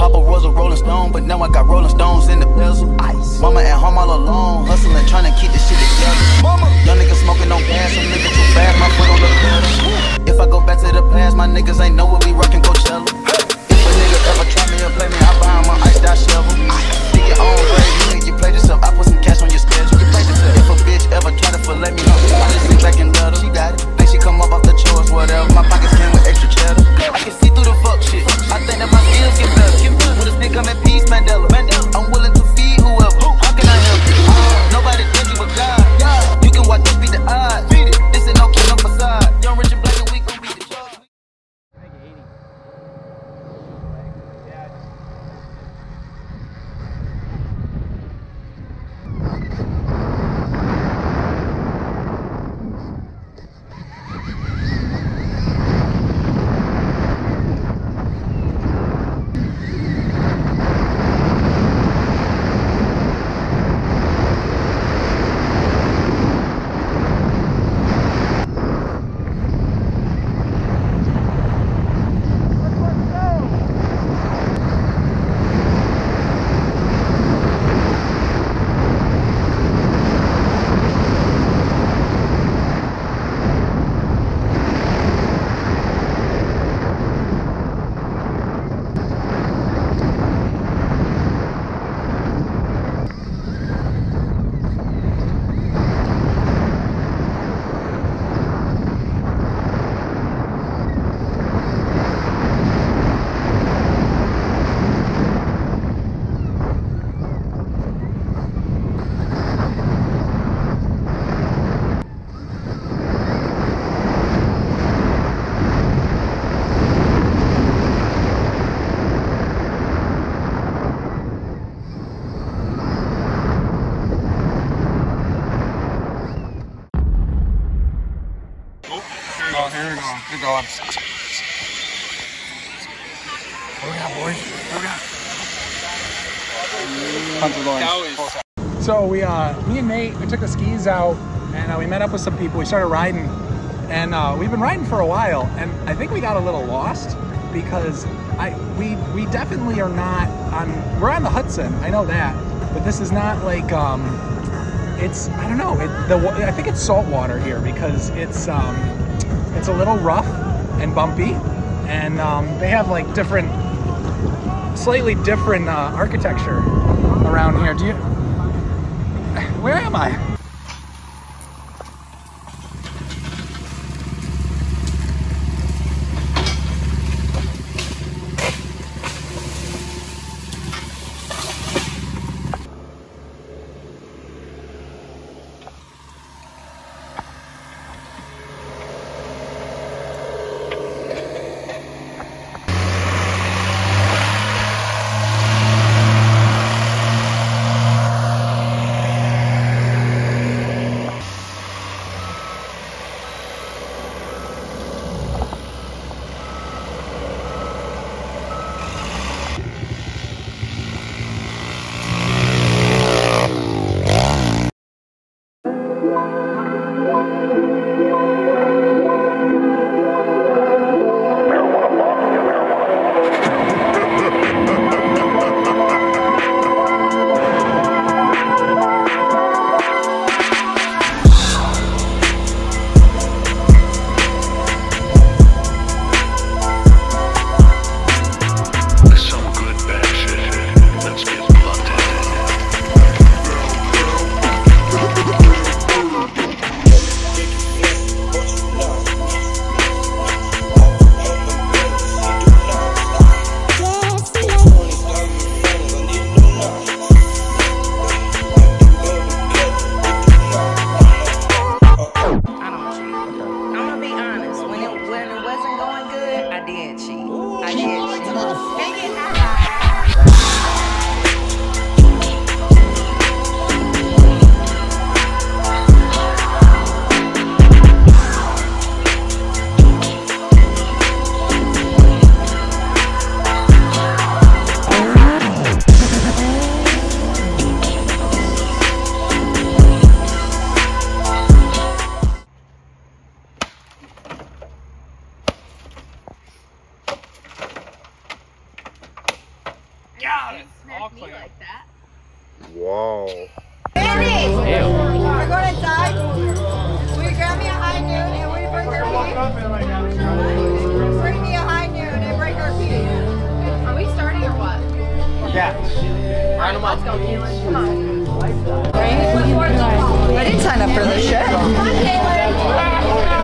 Papa was a Rolling Stone, but now I got Rolling Stones in the bezel. Ice. Mama at home all alone, hustling, trying to keep this shit together. Mama. Young niggas smoking on gas, some niggas too fast, my foot on the pedal. If I go back to the past, my niggas ain't know what we rockin' Coachella. If a nigga ever try me or play me, I buy him an iced out shovel. Dig your own grave, you think you played yourself, I put some cash on your schedule. If a bitch ever try to fillet me, I just sit back and let her. She got it, think she come up off the chores, whatever. My pockets came with extra cheddar. I can see through the fuck shit, I think that my skills get better. With a stick, I'm in peace, Mandela. I'm willing to feed whoever. How can I help you? Nobody judge you but God. You can watch us beat the odds. This ain't no king, no facade. Young, rich, and black, and we gon' beat the job. Here we go. Keep going. What we got, boys? What we got? So me and Nate, we took the skis out, and we met up with some people. We started riding, and we've been riding for a while. And I think we got a little lost because we definitely are not on. We're on the Hudson. I know that, but this is not like it's, I don't know. I think it's salt water here because it's a little rough and bumpy, and they have like slightly different architecture around here. Where am I? got it. All clear. Like that. Whoa. Andy! We're going inside. Will you grab me a high noon and will you bring our feet? Bring me a high noon and break our feet. Are we starting or what? Yeah. Alright, let's go, Gillen. Come on. I didn't sign up for this shit.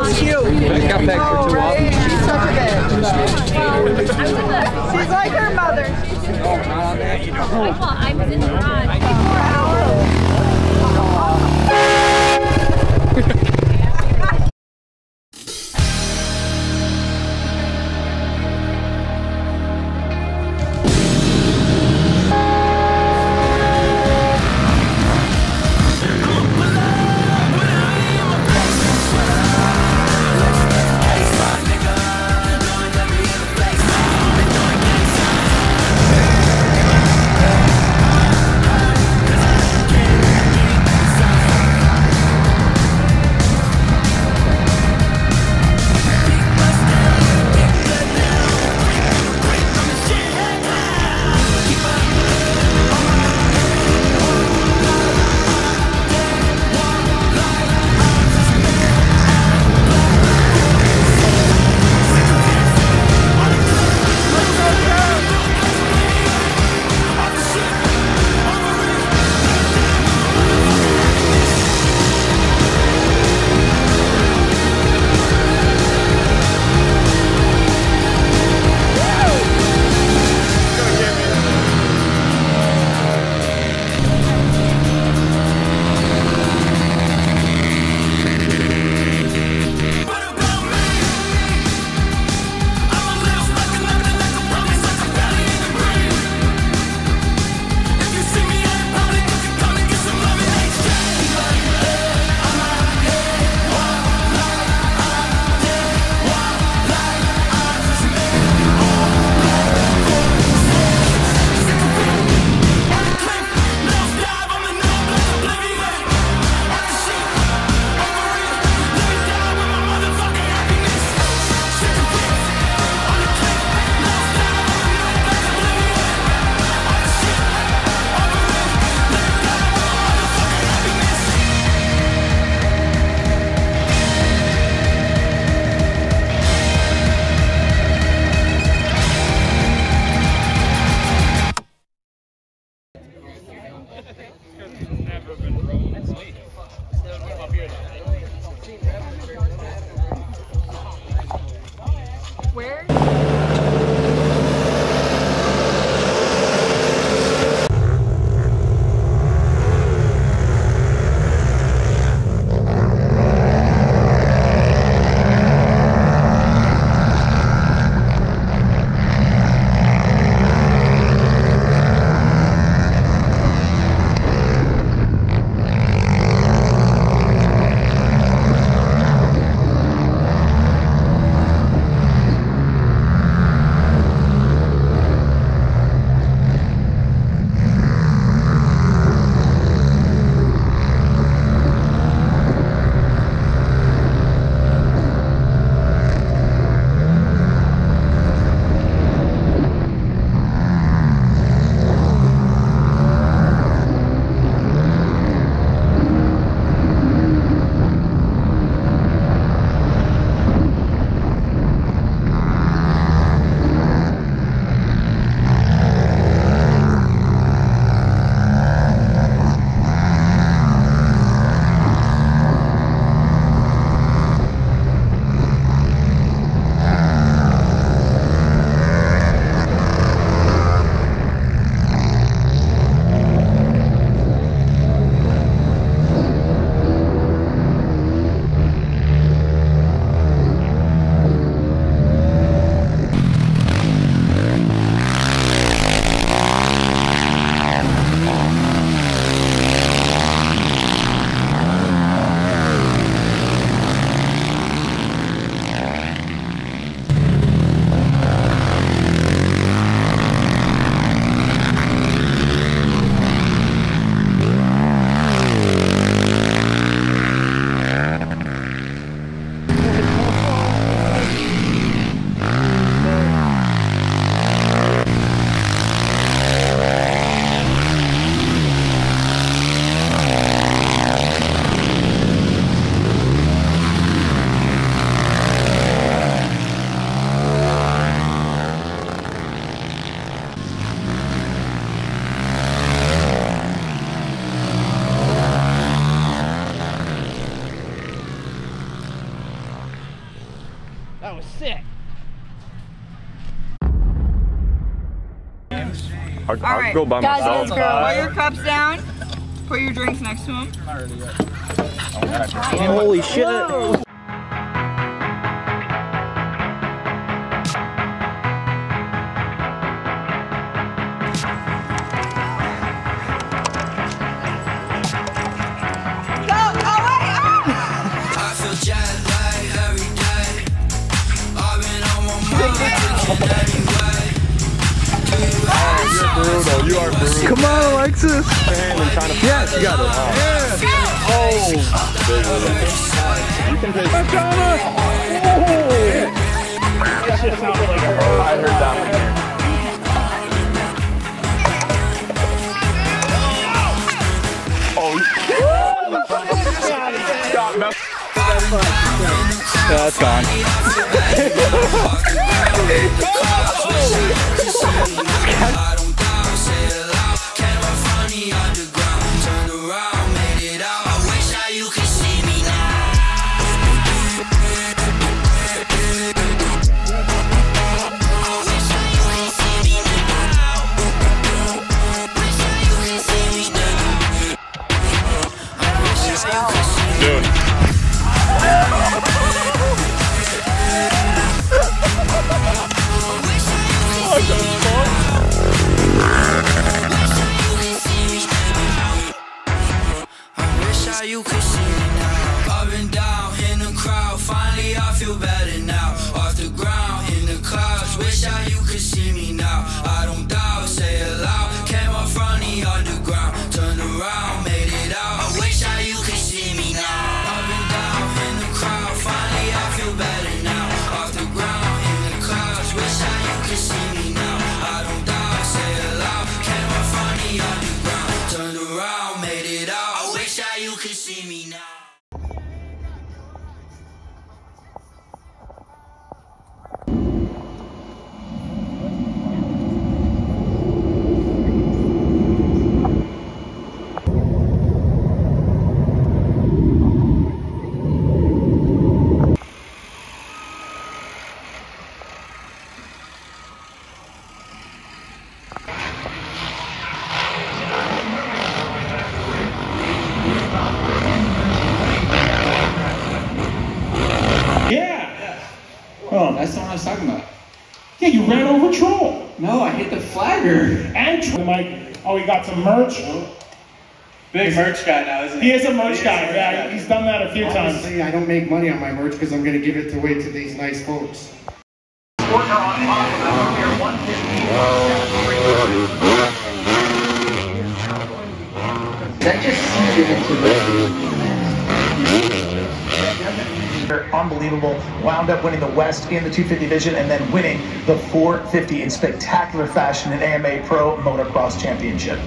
It's cute. I got back for too long. She's such a bitch. She's like her mother. I was in the garage. sick. I'll go by Guys, myself. let's go. Put your cups down. Put your drinks next to them. Holy shit. Brutal, you are brutal. Come on, Alexis. Yes, you got it. Oh. You can just... That shit sounded like a I heard that one here. That's gone. You could see me now. Up and down in the crowd. Finally I feel better now. Off the ground in the clouds. Wish that you could see me now. I don't doubt, say it loud. Came up from the underground. Turned around, made it out. I wish that you could see me now. Up and down in the crowd. Finally I feel better now. Off the ground in the clouds. Wish that you could see me now. I don't doubt, say it loud. Came up from the underground. Turned around, made it out. I wish that you could see me now. Oh, that's the one I was talking about. Yeah, you ran over Troll. No, I hit the flagger. And Troll. Mike, oh, he got some merch. Big merch guy now, isn't he? He is a merch guy. Yeah, he's done that a few times. Honestly, I don't make money on my merch because I'm going to give it away to these nice folks. That just seeded into the... Unbelievable. Wound up winning the West in the 250 division and then winning the 450 in spectacular fashion in AMA Pro Motocross Championship.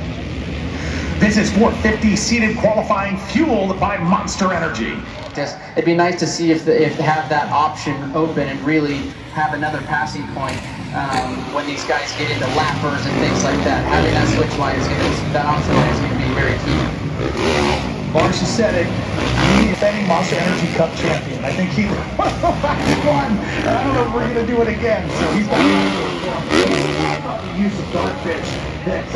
This is 450 seated qualifying fueled by Monster Energy. It'd be nice to see if have that option open and really have another passing point when these guys get into lappers and things like that. Having that switch line is going to, that option line is going to be very key. Marcia said it. He's defending Monster Energy Cup champion. I think he won. I don't know if we're going to do it again. So he's got the use of dark fish. That's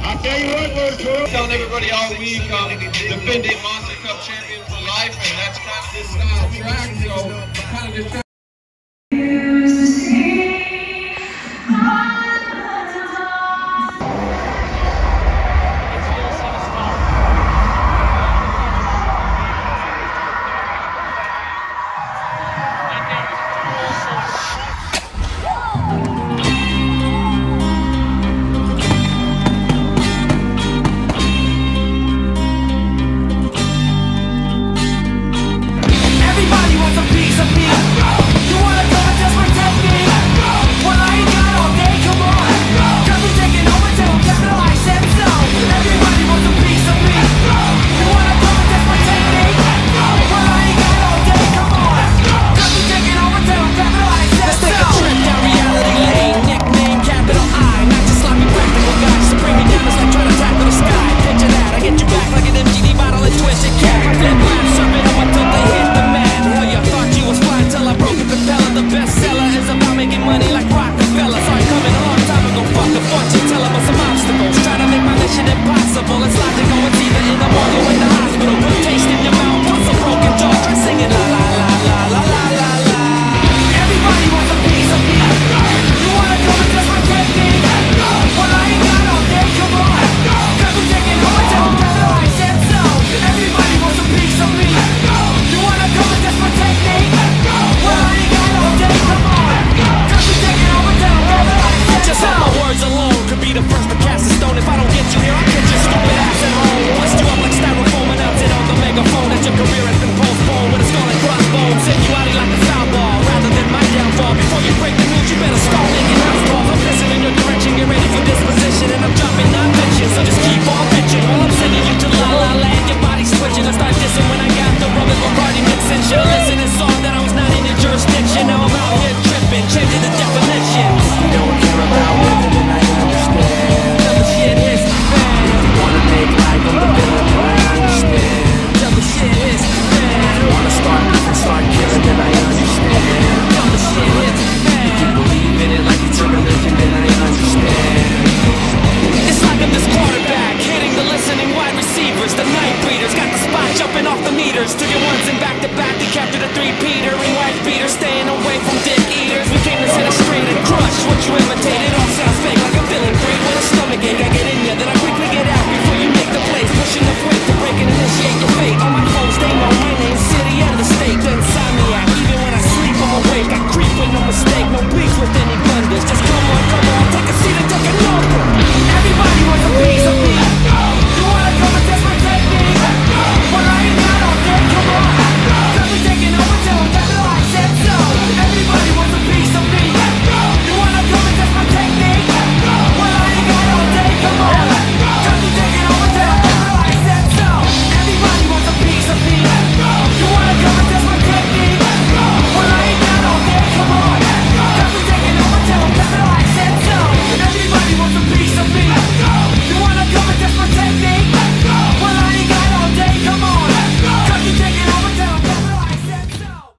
I'll tell you what, telling everybody all week, defending Monster Cup champion for life, and that's kind of this style track, so kind of just